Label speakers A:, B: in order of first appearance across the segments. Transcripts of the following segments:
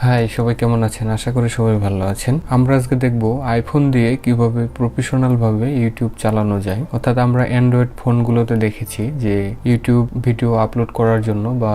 A: High, সবাই কেমন আছেন? আশা করি সবাই ভালো আছেন। আমরা আজকে দেখব আইফোন দিয়ে কিভাবে প্রফেশনাল ভাবে ইউটিউব চালানো যায়। অর্থাৎ আমরা অ্যান্ড্রয়েড ফোনগুলোতে দেখেছি যে ইউটিউব ভিডিও আপলোড করার জন্য বা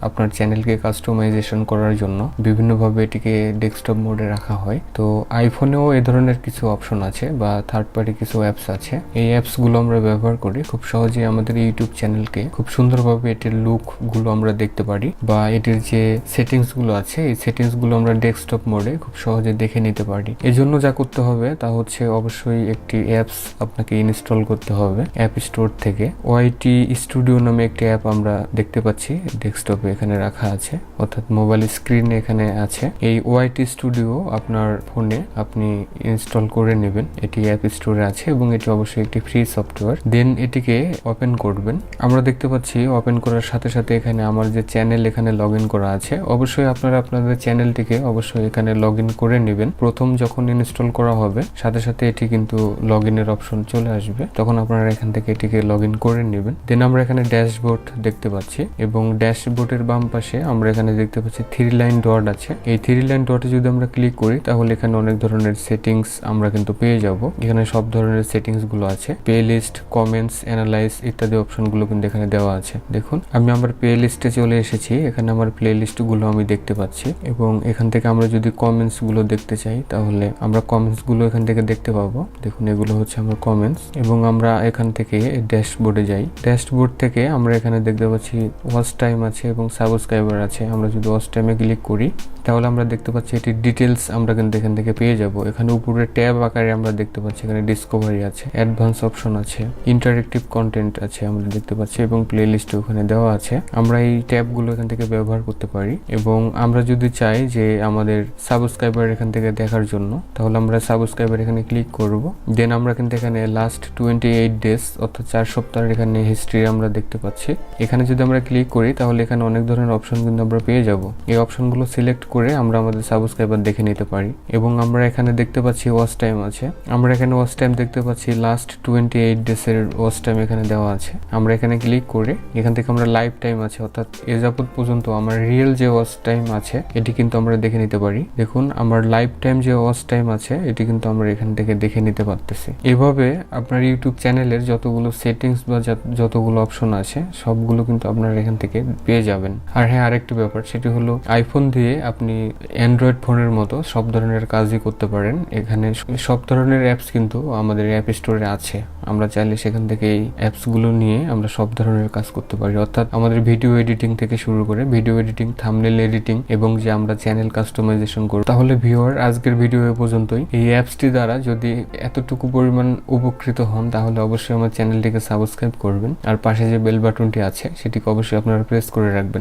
A: আপনার চ্যানেলকে কাস্টমাইজেশন করার জন্য বিভিন্নভাবে এটিকে ডেস্কটপ মোডে রাখা হয়। তো আইফোনেও এ ধরনের কিছু অপশন আছে বা থার্ড পার্টি কিছু অ্যাপস আছে। এই অ্যাপসগুলো আমরা ব্যবহার করি খুব সহজে আমাদের ইউটিউব চ্যানেলকে খুব সুন্দরভাবে এটির লুকগুলো আমরা দেখতে পারি বা এটির যে সেটিংসগুলো আছে এই সেটিংসগুলো আমরা ডেস্কটপ মোডে খুব সহজে দেখে নিতে পারি। এজন্য যা করতে হবে তা হচ্ছে অবশ্যই একটি অ্যাপস আপনাকে ইনস্টল করতে হবে অ্যাপ স্টোর থেকে। ওয়াইটি স্টুডিও নামে একটি অ্যাপ আমরা দেখতে পাচ্ছি ডেস্কটপে এখানে রাখা আছে, অর্থাৎ মোবাইল স্ক্রিনে এখানে আছে। এই ওয়াইটি স্টুডিও আপনার ফোনে আপনি ইনস্টল করে নেবেন, এটি অ্যাপ স্টোরে আছে এবং এটি অবশ্যই একটি ফ্রি সফটওয়্যার। দেন এটিকে ওপেন করবেন। আমরা দেখতে পাচ্ছি ওপেন করার সাথে সাথে এখানে আমার যে চ্যানেল এখানে লগ ইন করা আছে। অবশ্যই আপনারা আপনাদের চ্যানেলটিকে অবশ্যই এখানে লগ ইন করে নেবেন। প্রথম যখন ইনস্টল করা হবে সাথে সাথে এটি কিন্তু লগ ইনের অপশন চলে আসবে, তখন আপনারা এখান থেকে এটিকে লগ ইন করে নেবেন। দেন আমরা এখানে ড্যাশবোর্ড দেখতে পাচ্ছি এবং ড্যাশবোর্ডের বাম পাশে আমরা এখানে দেখতে পাচ্ছি 3 লাইন ডট আছে। এই 3 লাইন ডটে যদি আমরা ক্লিক করি তাহলে এখানে অনেক ধরনের সেটিংস আমরা কিন্তু পেয়ে যাব। এখানে সব ধরনের সেটিংস গুলো আছে, প্লে লিস্ট, কমেন্টস, অ্যানালাইজ ইত্যাদি অপশন গুলো কিন্তু এখানে দেওয়া আছে। দেখুন আমি আমার প্লে লিস্টে চলে এসেছি, এখানে আমার প্লে লিস্ট গুলো আমি দেখতে পাচ্ছি এবং এখান থেকে আমরা যদি কমেন্টস গুলো দেখতে চাই তাহলে আমরা কমেন্টস গুলো এখান থেকে দেখতে পাবো। দেখুন এগুলো হচ্ছে আমার কমেন্টস এবং আমরা এখান থেকে ড্যাশবোর্ডে যাই। ড্যাশবোর্ড থেকে আমরা এখানে দেখতে পাচ্ছি ওয়াচ টাইম আছে এবং সাবস্ক্রাইবার আছে। আমরা যদি ওয়াচ টাইমে ক্লিক করি তাহলে আমরা দেখতে পাচ্ছি এটির ডিটেলস আমরা কিন্তু এখান থেকে পেয়ে যাব। এখানে উপরে ট্যাব আকারে আমরা দেখতে পাচ্ছি এখানে ডিসকভারি আছে, অ্যাডভান্স অপশন আছে, ইন্টারেক্টিভ কন্টেন্ট আছে আমরা দেখতে পাচ্ছি এবং প্লে লিস্ট ওখানে দেওয়া আছে। আমরা এই ট্যাবগুলো এখান থেকে ব্যবহার করতে পারি এবং আমরা যদি চাই যে আমাদের সাবস্ক্রাইবার এখান থেকে দেখার জন্য তাহলে আমরা সাবস্ক্রাইবার এখানে ক্লিক করব। দেন আমরা কিন্তু এখানে লাস্ট 28 ডেজ অর্থাৎ 4 সপ্তাহের এখানে হিস্ট্রি আমরা দেখতে পাচ্ছি। এখানে যদি আমরা ক্লিক করি তাহলে এখানে অনেক ধরনের অপশন কিন্তু আমরা পেয়ে যাব। এই অপশনগুলো সিলেক্ট করে আমরা আমাদের সাবস্ক্রাইবার দেখে নিতে পারি এবং আমরা এখানে দেখতে পাচ্ছি ওয়াচ টাইম আছে। আমরা এখানে ওয়াচ টাইম দেখতে পাচ্ছি লাস্ট 28 ডেজের ওয়াচ টাইম এখানে দেওয়া আছে। আমরা এখানে ক্লিক করে এখান থেকে আমরা লাইভ টাইম আছে অর্থাৎ এ যাবত পর্যন্ত আমার রিয়েল যে ওয়াচ টাইম আছে এটি কিন্তু আমরা দেখে নিতে পারি। দেখুন আমার লাইভ টাইম যে ওয়াচ টাইম আছে এটি কিন্তু আমরা এখান থেকে দেখে নিতে পারতেছি। এভাবে আপনার ইউটিউব চ্যানেলের যতগুলো সেটিংস বা যতগুলো অপশন আছে সবগুলো কিন্তু আপনারা এখান থেকে পেয়ে যাবেন। আর হ্যাঁ, আরেকটি ব্যাপার সেটি হলো আইফোন দিয়ে আপনি অ্যান্ড্রয়েড ফোনের মতো সব ধরনের কাজই করতে পারেন। এখানে সব ধরনের অ্যাপস কিন্তু আমাদের অ্যাপ স্টোরে আছে। আমরা চাইলে সেখান থেকে এই অ্যাপসগুলো নিয়ে আমরা সব ধরনের কাজ করতে পারি, অর্থাৎ আমাদের ভিডিও এডিটিং থেকে শুরু করে ভিডিও এডিটিং, থাম্বনেল এডিটিং এবং যে আমরা চ্যানেল কাস্টমাইজেশন করব। তাহলে ভিউয়ার, আজকের ভিডিও এ পর্যন্তই। এই অ্যাপসটি দ্বারা যদি এতটুকু পরিমাণ উপকৃত হন তাহলে অবশ্যই আমার চ্যানেলটিকে সাবস্ক্রাইব করবেন আর পাশে যে বেল বাটনটি আছে সেটিকে অবশ্যই আপনারা প্রেস করে রাখবেন।